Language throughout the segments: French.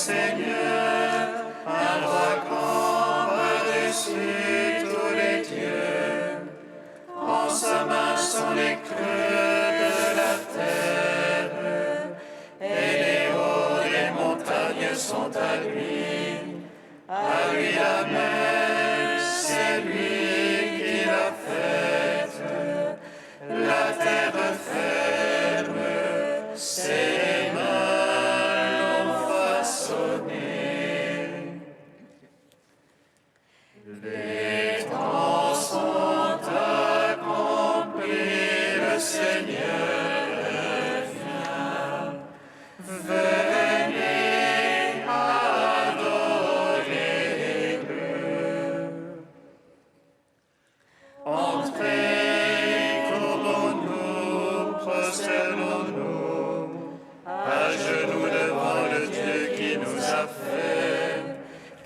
Seigneur, un roi grand par-dessus tous les dieux. En sa main sont les creux de la terre, et les hauts des montagnes sont à lui. À lui la mer, c'est lui qui l'a faite. La terre ferme, ses mains l'ont façonné. Les temps sont accomplis, le Seigneur vient. Venez adorer-le. Entrez, courbons-nous, prosternons-nous, à genoux devant le Dieu qui nous a fait.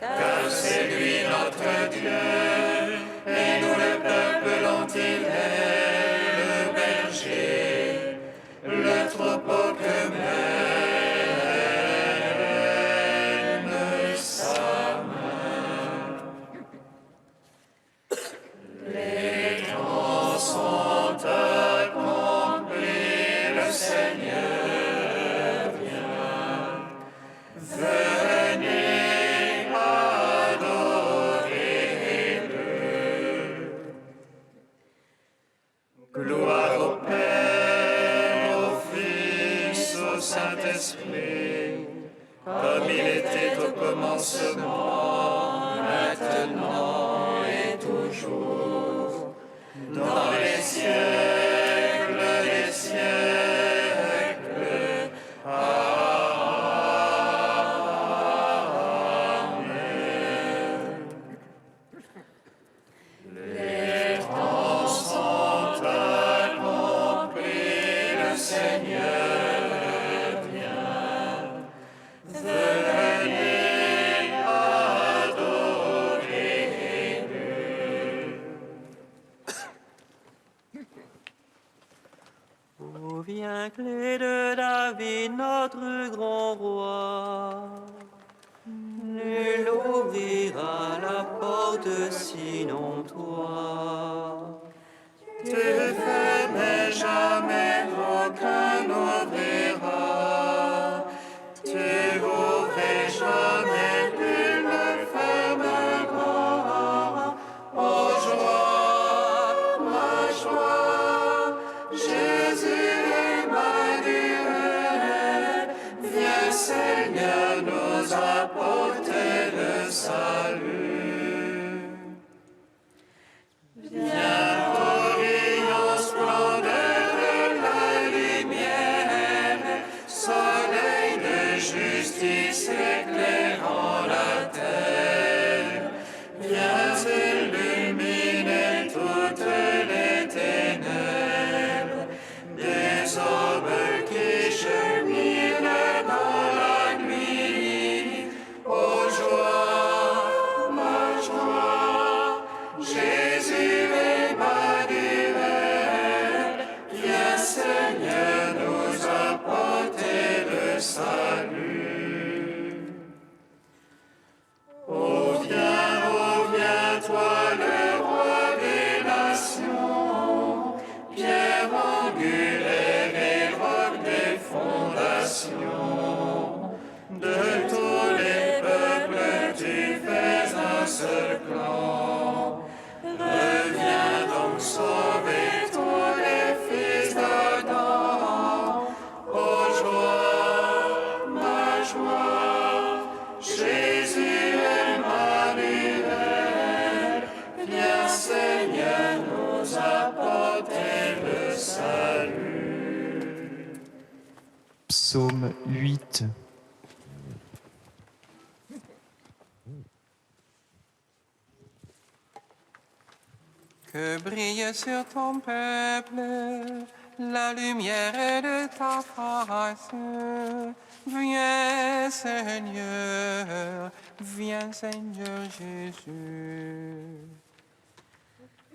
Car c'est lui notre Dieu, et nous le peuple dont il est le berger, le troupeau que mène sa main. Les temps sont accomplis, le Seigneur vient. Venez adorer-le. Gloire au Père, au Fils, au Saint-Esprit, comme il était au commencement, maintenant et toujours, dans les siècles des siècles. Amen. Les temps sont accomplis, le Seigneur vient. Venez adorer-le. Ô viens, clé de David, notre grand roi. Nul n'ouvrira la porte sinon toi. Tu fermais jamais, aucun n'ouvrira. Tu ouvrais jamais, nul ne fermera. Oh joie, ma joie, Jésus Emmanuel, viens Seigneur nous apporter le salut. Viens au rayon splendeur de la lumière, soleil de justice éclairant la terre. Viens illuminer toutes les ténèbres des hommes qui cheminent dans la nuit. Oh joie, ma joie, Jésus Emmanuel, viens Seigneur nous apporter le salut. Oh viens toi le roi des nations, pierre angulaire et roc des fondations. De tous les peuples tu fais un seul clan. Reviens donc sauver tous les fils d'Adam. Oh joie, ma joie, Jésus Emmanuel, viens Seigneur nous apporter le salut. Psaume 8. Que brille sur ton peuple la lumière de ta face. Viens Seigneur Jésus.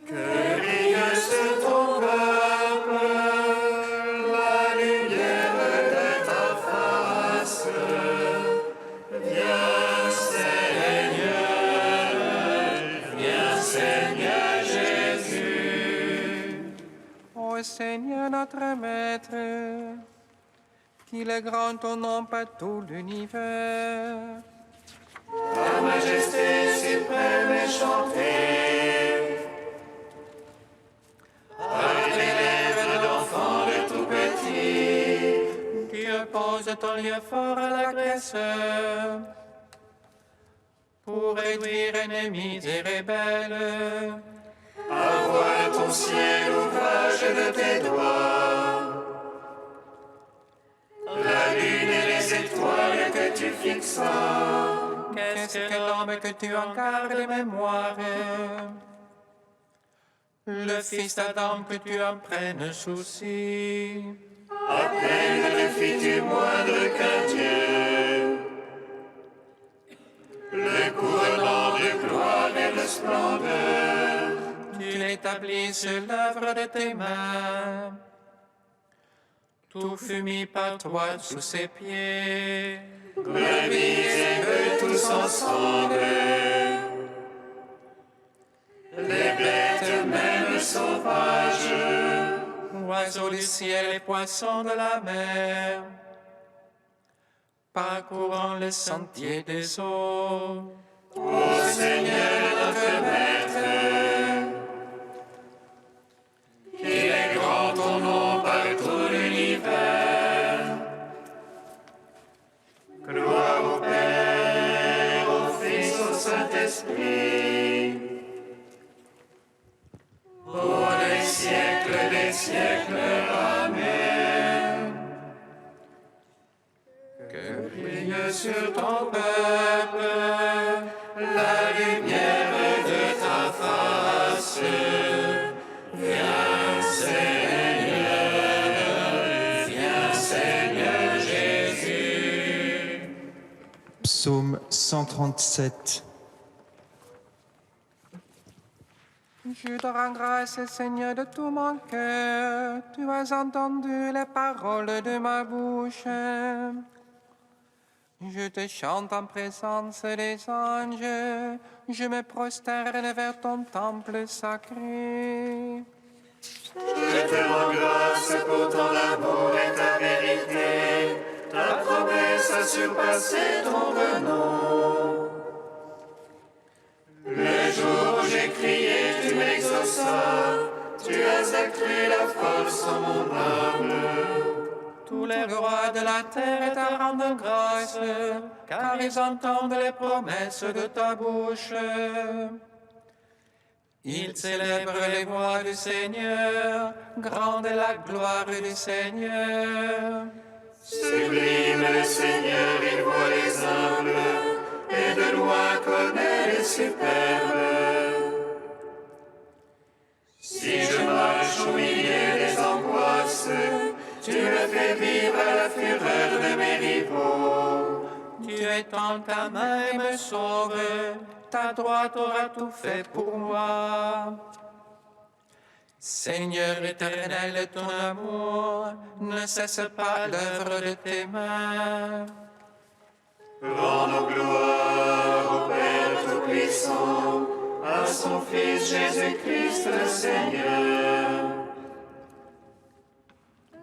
Que brille sur ton peuple la lumière de ta face. Viens Ô Seigneur notre Maître, qu'il est grand ton nom par tout l'univers. Ta majesté suprême est chantée par tes lèvres d'enfants de tout petit. Qui oppose ton lieu fort à l'agresseur, pour réduire ennemis et rebelles. Envoie de ton ciel ouvrage de tes doigts, la lune et les étoiles que tu fixas. Qu'est-ce que l'homme que tu en gardes mémoire? Le fils d'Adam que tu en prennes souci. À peine le fis-tu moindre qu'un Dieu, le couronnant de gloire et de splendeur. Tu l'établis sur l'œuvre de tes mains. Tout fut mis par toi sous ses pieds. Brebis et bœufs tous ensemble, les bêtes même sauvages, Oiseaux du ciel et poissons de la mer, parcourant les sentiers des eaux. ô Seigneur notre Maître, qu'il est grand ton nom par tout l'univers. Gloire au Père, au Fils, au Saint-Esprit, pour les siècles des siècles. Amen. Que brille sur ton peuple la lumière de ta face. Viens Seigneur Jésus. Psaume 137. Je te rends grâce, Seigneur, de tout mon cœur. Tu as entendu les paroles de ma bouche. Je te chante en présence des anges. Je me prosterne vers ton temple sacré. Je te rends grâce pour ton amour et ta vérité. Ta promesse a surpassé ton renom. Le jour où j'ai crié, tu m'exauças. Tu as accru la force en mon âme. Tous les rois de la terre te rendent grâce, car ils entendent les promesses de ta bouche. Ils célèbrent les voies du Seigneur, grande est la gloire du Seigneur. Sublime le Seigneur, il voit les humbles, et de loin connaît les superbes. Si je marche au milieu des angoisses, tu me fais vivre à la fureur de mes rivaux. Tu étends ta main et me sauve, ta droite aura tout fait pour moi. Seigneur éternel, ton amour ne cesse pas l'œuvre de tes mains. Rendons gloire au Père Tout-Puissant, à son Fils Jésus-Christ le Seigneur,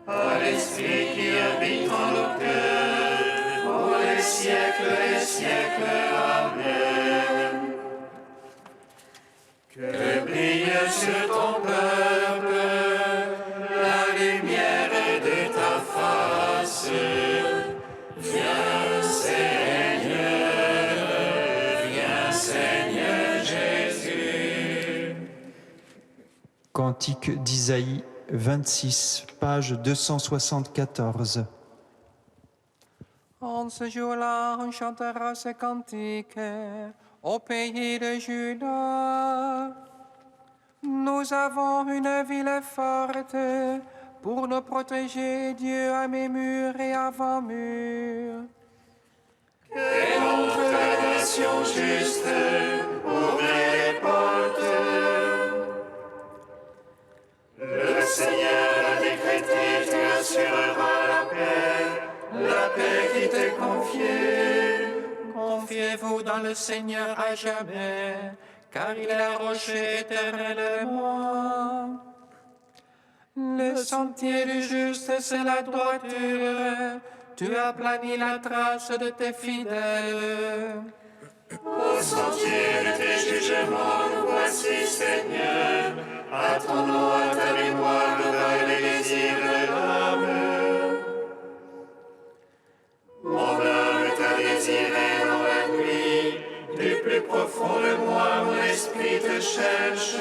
à l'Esprit qui habite en nos cœurs, pour les siècles des siècles. Amen. Que brille sur ton peuple la lumière de ta face. Viens Seigneur Jésus. Cantique d'Isaïe 26, page 274. En ce jour-là, on chantera ce cantique au pays de Juda. Nous avons une ville forte pour nous protéger, Dieu à mes murs et avant murs. Et montre la nation juste, ouvrez les portes. Le Seigneur a décrété, tu assureras la paix qui t'est confiée. Confiez-vous dans le Seigneur à jamais, car il est la roche éternellement. Le sentier du juste, c'est la droiture. Tu as plani la trace de tes fidèles. Au sentier de tes jugements, nous voici, Seigneur. Attendons à ta mémoire le bail des désirs de l'âme. Mon âme t'a désiré dans la nuit. Du plus profond de moi, mon esprit te cherche.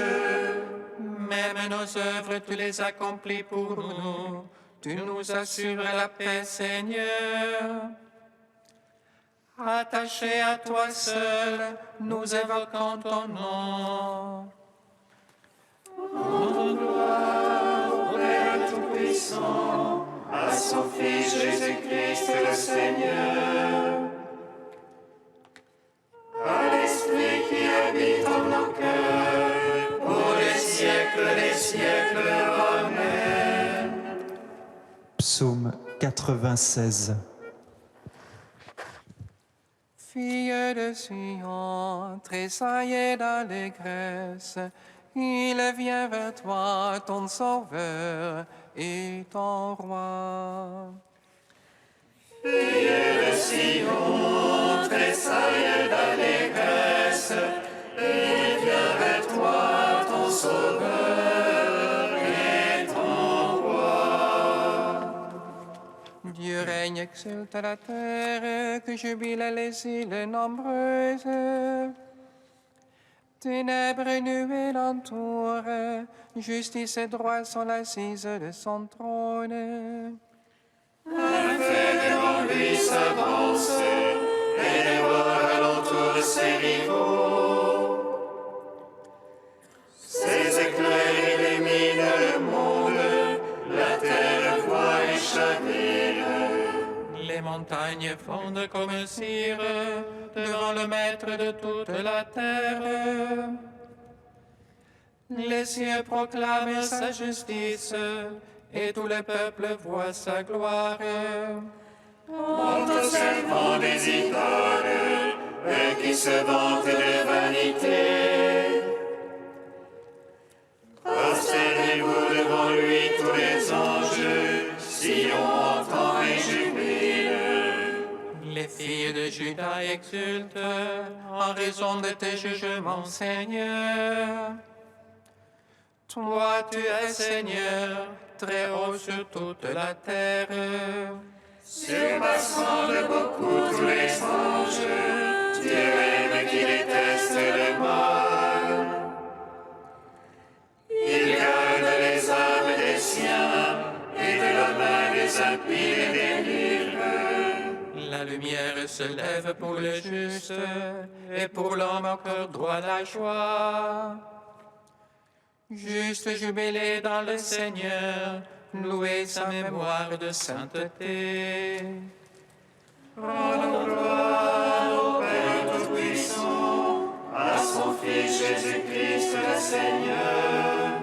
Même nos œuvres, tu les accomplis pour nous. Tu nous assures la paix, Seigneur. Attachés à toi seul, nous évoquons ton nom. En gloire au Père Tout-Puissant, à son Fils Jésus-Christ le Seigneur, à l'Esprit qui habite en nos cœurs, pour les siècles des siècles. Amen. Psaume 96. Fille de Sion, tressaillez d'allégresse, il vient vers toi, ton Sauveur et ton Roi. Fille de Sion, tressaille d'allégresse, il vient vers toi, ton Sauveur et ton Roi. Dieu règne, exulte la terre, que jubilent les îles nombreuses. Ténèbres nuées l'entourent, justice et droit sont l'assise de son trône. Un feu devant lui s'avance, et dévore alentour de ses rivaux. Ses éclairs illuminent le monde, la terre voit et chavire. Les montagnes fondent comme cire devant le Maître de toute la terre. Les cieux proclament sa justice et tout le peuple voit sa gloire. En observant des idoles, eux qui se vantent de vanité. Prosternez-vous devant lui tous les anges, Sion entend et jubile. Les filles de Juda exultent en raison de tes jugements, Seigneur. Toi, tu es Seigneur, très haut sur toute la terre. Surpassant de beaucoup tous les anges, Dieu aime qui déteste le mal. Il garde les âmes des siens et de la main des impies les délivre. La lumière se lève pour le juste et pour l'homme encore droit la joie. Juste jubilé dans le Seigneur, louez sa mémoire de sainteté. Rendons gloire au Père Tout-Puissant, à son Fils Jésus-Christ le Seigneur,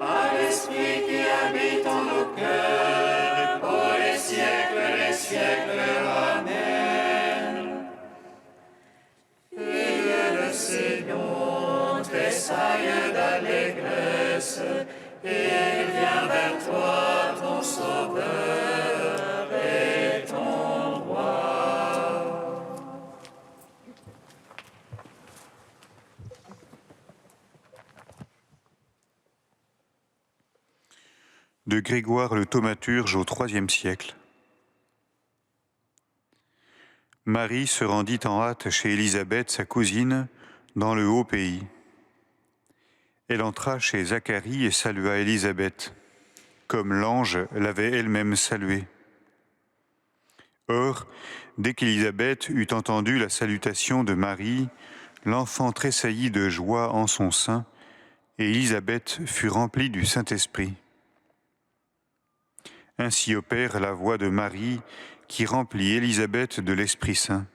à l'Esprit qui habite en nos cœurs, pour les siècles des siècles. Amen. Fille de Sion, tressaille d'allégresse, il vient vers toi, ton Sauveur et ton Roi. De Grégoire le Thaumaturge au IIIe siècle. Marie se rendit en hâte chez Élisabeth, sa cousine, dans le haut pays. Elle entra chez Zacharie et salua Élisabeth, comme l'ange l'avait elle-même saluée. Or, dès qu'Élisabeth eut entendu la salutation de Marie, l'enfant tressaillit de joie en son sein, et Élisabeth fut remplie du Saint-Esprit. Ainsi opère la voix de Marie qui remplit Élisabeth de l'Esprit Saint.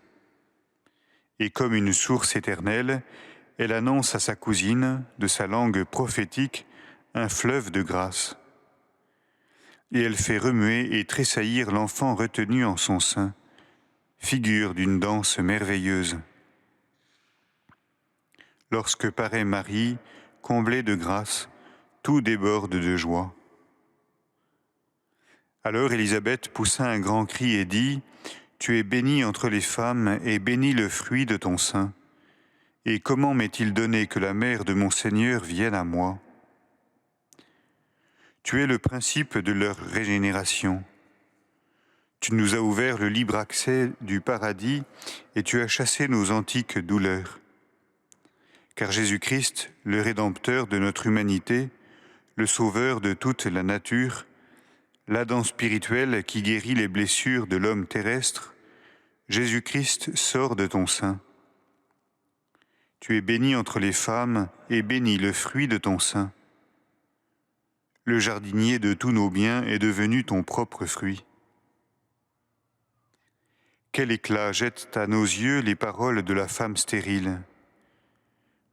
Et comme une source éternelle, elle annonce à sa cousine, de sa langue prophétique, un fleuve de grâce. Et elle fait remuer et tressaillir l'enfant retenu en son sein, figure d'une danse merveilleuse. Lorsque paraît Marie, comblée de grâce, tout déborde de joie. Alors Élisabeth poussa un grand cri et dit, « Tu es bénie entre les femmes, et béni le fruit de ton sein. Et comment m'est-il donné que la mère de mon Seigneur vienne à moi? Tu es le principe de leur régénération. Tu nous as ouvert le libre accès du paradis, et tu as chassé nos antiques douleurs. Car Jésus-Christ, le Rédempteur de notre humanité, le Sauveur de toute la nature, l'Adam spirituel qui guérit les blessures de l'homme terrestre, Jésus-Christ sort de ton sein. Tu es bénie entre les femmes, et béni le fruit de ton sein. Le jardinier de tous nos biens est devenu ton propre fruit. Quel éclat jettent à nos yeux les paroles de la femme stérile!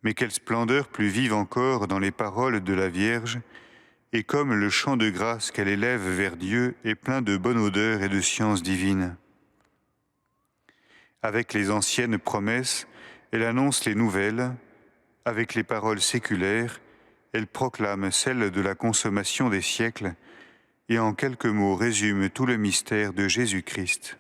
Mais quelle splendeur plus vive encore dans les paroles de la Vierge, et comme le chant de grâce qu'elle élève vers Dieu est plein de bonne odeur et de science divine. Avec les anciennes promesses, elle annonce les nouvelles, avec les paroles séculaires, elle proclame celles de la consommation des siècles, et en quelques mots résume tout le mystère de Jésus-Christ.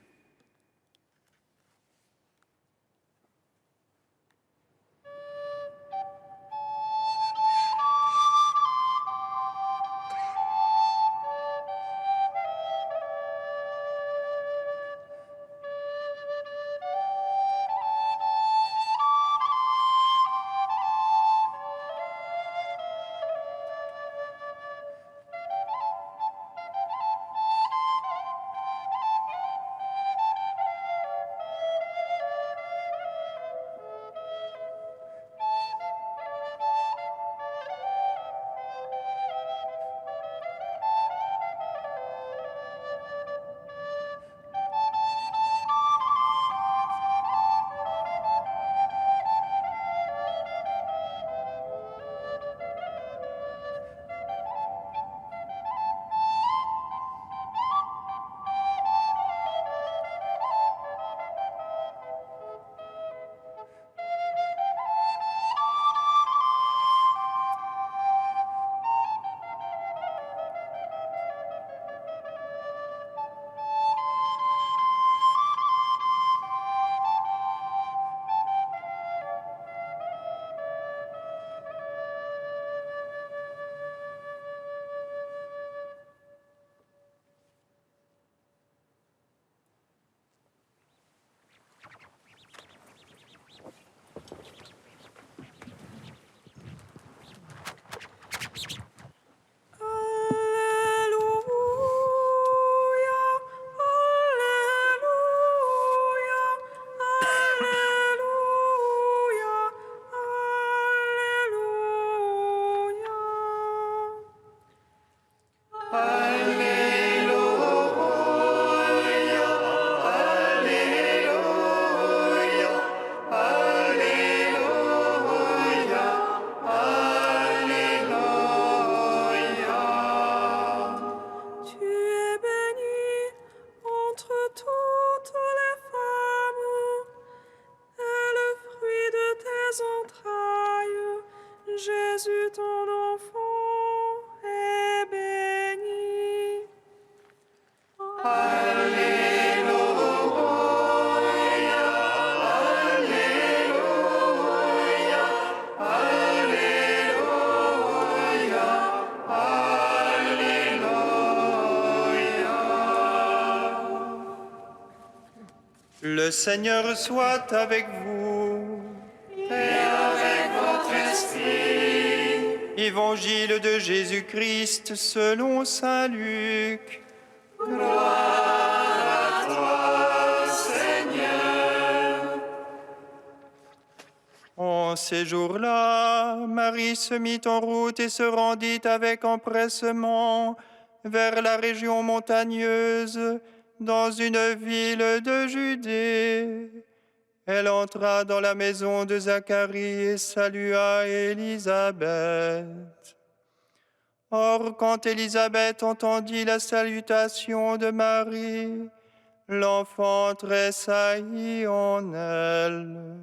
Le Seigneur soit avec vous. Et avec votre esprit. Évangile de Jésus-Christ selon saint Luc. Gloire à toi, Seigneur. En ces jours-là, Marie se mit en route et se rendit avec empressement vers la région montagneuse, dans une ville de Judée. Elle entra dans la maison de Zacharie et salua Élisabeth. Or, quand Élisabeth entendit la salutation de Marie, l'enfant tressaillit en elle.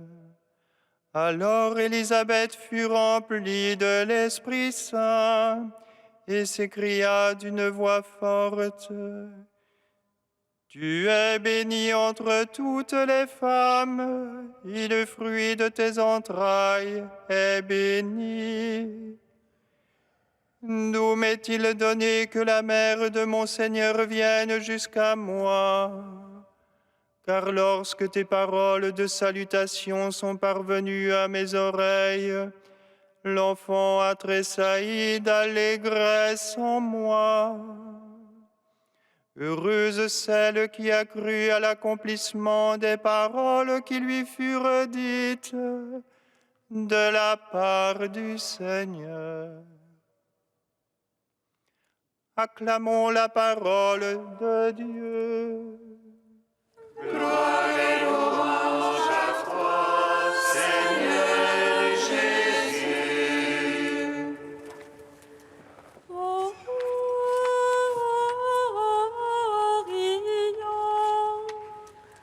Alors Élisabeth fut remplie de l'Esprit Saint et s'écria d'une voix forte, « Tu es bénie entre toutes les femmes, et le fruit de tes entrailles est béni. D'où m'est-il donné que la mère de mon Seigneur vienne jusqu'à moi? Car lorsque tes paroles de salutation sont parvenues à mes oreilles, l'enfant a tressailli d'allégresse en moi. Heureuse celle qui a cru à l'accomplissement des paroles qui lui furent dites de la part du Seigneur. » Acclamons la parole de Dieu. Gloire et louange à toi, Seigneur Jésus.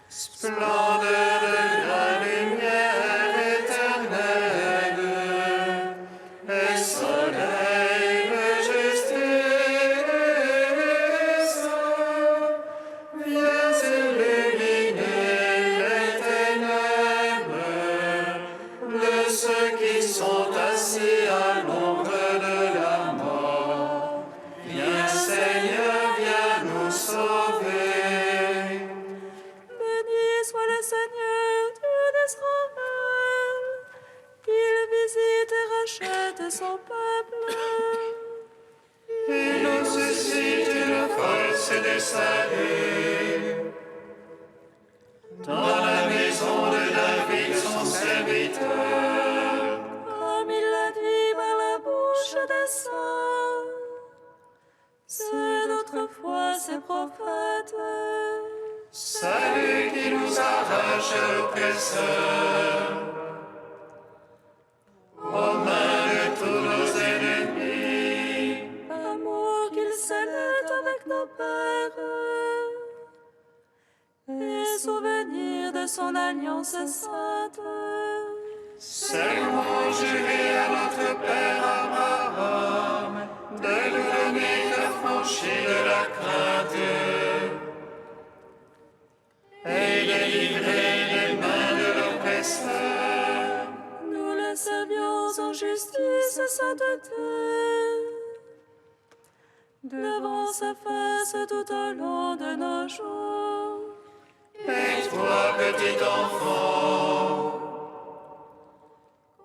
Splendeur de la lumière éternelle, le soleil de justice, viens illuminer les ténèbres de ceux qui sont assis à l'ombre de la mort. Viens Seigneur, viens nous sauver. Béni soit le Seigneur, Dieu d'Israël. Il visite et rachète son peuple. Il nous suscite une force de salut. Dans la maison de David, son serviteur. Comme il l'a dit par la bouche des saints. C'est d'autrefois ses prophètes. Salut qui nous arrache l'oppresseur. Aux mains de tous nos ennemis. Amour qu'il scellait avec nos pères. Et souvenir de son alliance sainte. Serment juré à notre Père Abraham de nous donner l'affranchie de la crainte et de livrer des mains de l'oppresseur. Nous le servions en justice et sainteté. Devant sa face tout au long de nos jours. Et toi, petit enfant,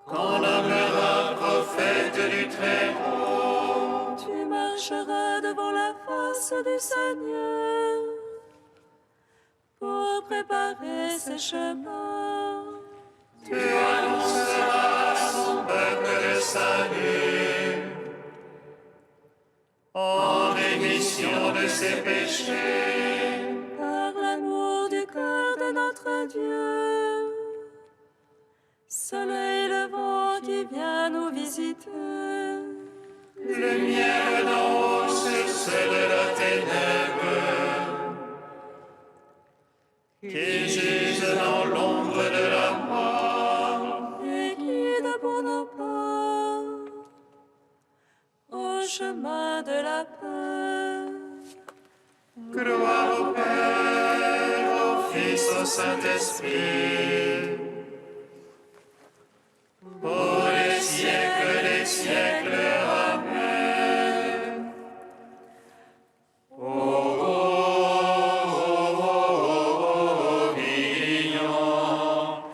qu'on nommera prophète du Très-Haut, Tu marcheras devant la face du Seigneur pour préparer ses chemins. tu annonceras à son peuple le salut, en rémission de ses péchés. Par l'amour du cœur de notre Dieu, soleil levant qui vient nous visiter. Lumière d'en haut sur ceux de la ténèbre, qui gisent dans l'ombre de la mort. Et guide pour nos pas au chemin de la paix. Gloire au Père, au Fils, au Saint-Esprit, pour les siècles des siècles. Amen.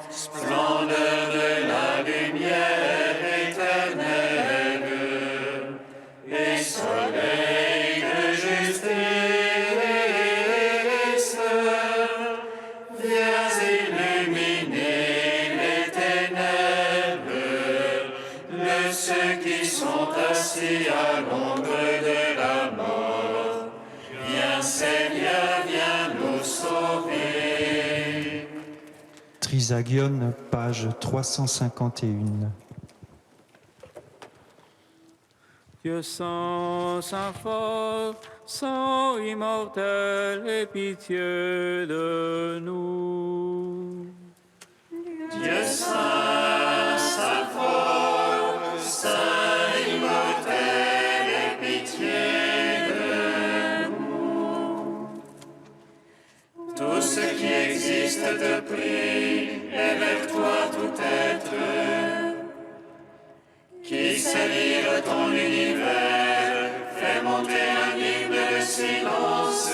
Splendeur de la lumière éternelle et soleil de justice, viens illuminer les ténèbres de ceux qui sont assis à l'ombre de la mort. Viens Seigneur, viens nous sauver. Trisagion, page 351. Dieu saint, saint fort, saint immortel, aie pitié de nous. Dieu saint, saint fort, saint immortel, aie pitié de nous. Tout ce qui existe te prie, et vers toi tout être, qui s'élire ton univers, fais monter un hymne de silence.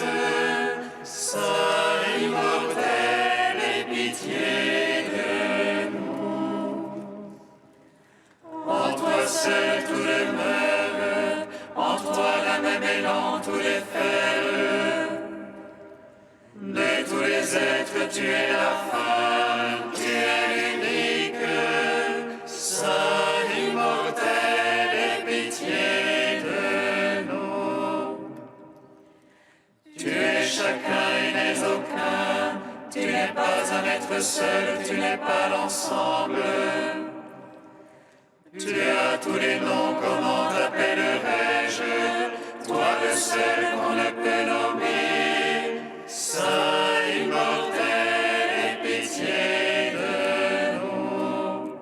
Saint immortel, aie pitié de nous. En toi seul tout demeure, en toi la même élan tous les fers. De tous les êtres tu es la fin, tu es l'unique. Saint immortel, aie pitié de nous. Tu es chacun et n'es aucun, tu n'es pas un être seul, tu n'es pas l'ensemble. Tu as tous les noms, comment t'appellerais-je, toi le seul qu'on ne peut nommer. Saint immortel, aie pitié de nous.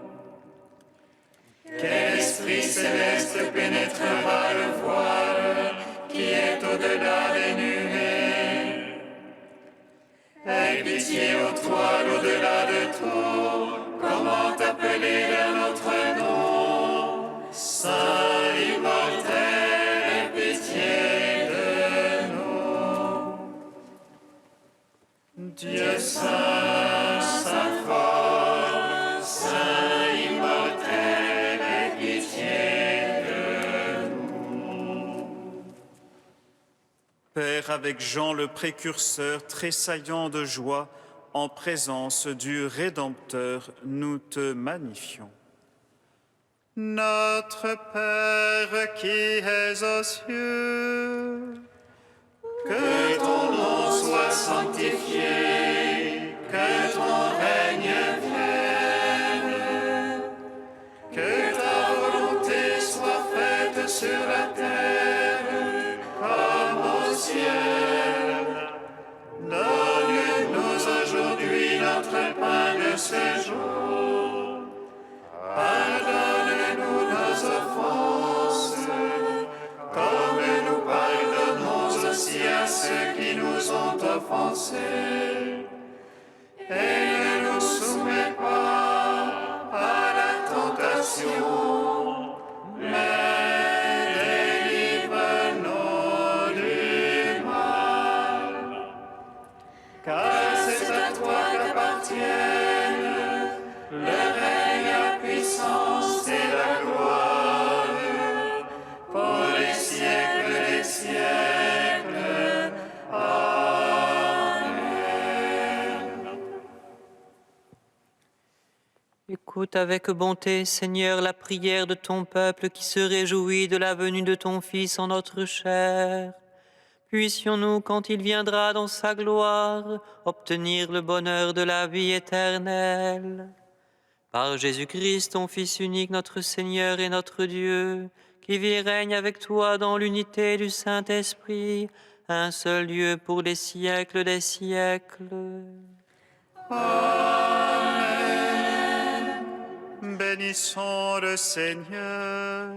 Quel esprit céleste pénétrera le voile qui est au-delà des nuées? Aie pitié aux toiles au-delà de tout, comment t'appeler d'un autre nom? Saint immortel, aie pitié de nous. Dieu saint, saint fort, saint immortel, aie pitié de nous. Père, avec Jean le précurseur, tressaillant de joie, en présence du Rédempteur, nous te magnifions. Notre Père qui es aux cieux, Que ton nom soit sanctifié, que ton règne vienne, que ta volonté soit faite sur la terre comme au ciel. Donne-nous aujourd'hui notre pain de ce jour. Pardonne-nous nos offenses, comme nous pardonnons aussi à ceux qui nous ont offensés. Et ne nous soumets pas à la tentation, mais délivre-nous du mal. Car c'est à toi qu'appartiennent le règne, la puissance et la gloire, pour les siècles des siècles. Amen. Écoute avec bonté, Seigneur, la prière de ton peuple qui se réjouit de la venue de ton Fils en notre chair. Puissions-nous, quand il viendra dans sa gloire, obtenir le bonheur de la vie éternelle. Par Jésus-Christ, ton Fils unique, notre Seigneur et notre Dieu, qui vit et règne avec toi dans l'unité du Saint-Esprit, un seul Dieu pour les siècles des siècles. Amen. Bénissons le Seigneur.